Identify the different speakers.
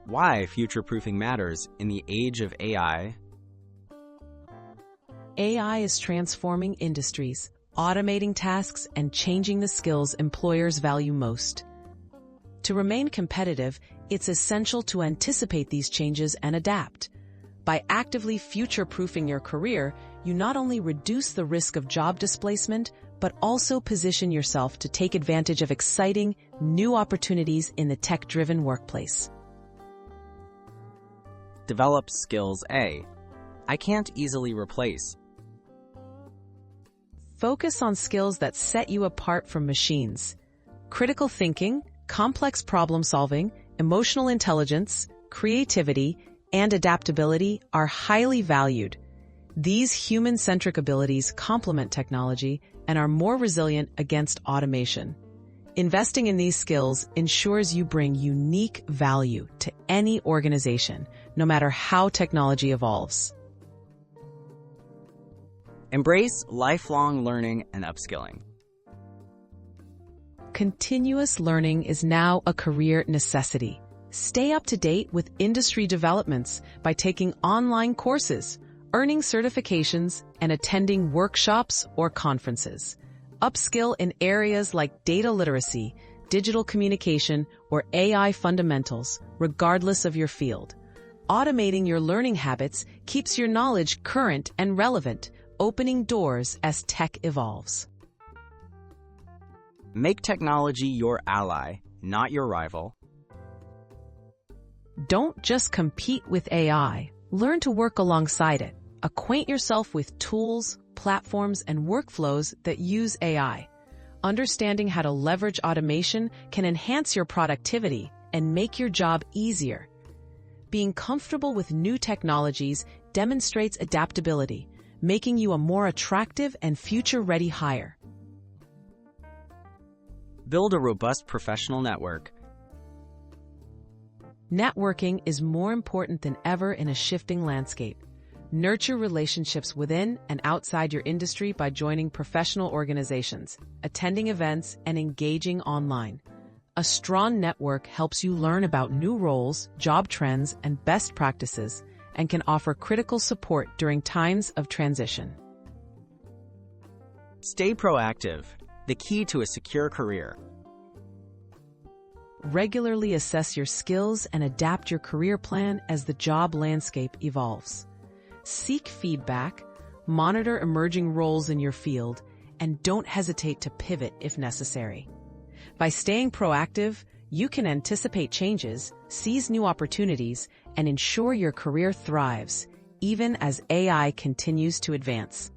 Speaker 1: Why future-proofing matters in the age of AI.
Speaker 2: AI is transforming industries, automating tasks, and changing the skills employers value most. To remain competitive, it's essential to anticipate these changes and adapt. By actively future-proofing your career, you not only reduce the risk of job displacement, but also position yourself to take advantage of exciting, new opportunities in the tech-driven workplace.
Speaker 1: Develop skills A. I can't easily replace.
Speaker 2: Focus on skills that set you apart from machines. Critical thinking, complex problem-solving, emotional intelligence, creativity, and adaptability are highly valued. These human-centric abilities complement technology and are more resilient against automation. Investing in these skills ensures you bring unique value to any organization, no matter how technology evolves.
Speaker 1: Embrace lifelong learning and upskilling.
Speaker 2: Continuous learning is now a career necessity. Stay up to date with industry developments by taking online courses, earning certifications, and attending workshops or conferences. Upskill in areas like data literacy, digital communication, or AI fundamentals, regardless of your field. Automating your learning habits keeps your knowledge current and relevant, opening doors as tech evolves.
Speaker 1: Make technology your ally, not your rival.
Speaker 2: Don't just compete with AI. Learn to work alongside it. Acquaint yourself with tools, platforms, and workflows that use AI. Understanding how to leverage automation can enhance your productivity and make your job easier. Being comfortable with new technologies demonstrates adaptability, making you a more attractive and future-ready hire.
Speaker 1: Build a robust professional network.
Speaker 2: Networking is more important than ever in a shifting landscape. Nurture relationships within and outside your industry by joining professional organizations, attending events, and engaging online. A strong network helps you learn about new roles, job trends, and best practices, and can offer critical support during times of transition.
Speaker 1: Stay proactive, the key to a secure career.
Speaker 2: Regularly assess your skills and adapt your career plan as the job landscape evolves. Seek feedback, monitor emerging roles in your field, and don't hesitate to pivot if necessary. By staying proactive, you can anticipate changes, seize new opportunities, and ensure your career thrives, even as AI continues to advance.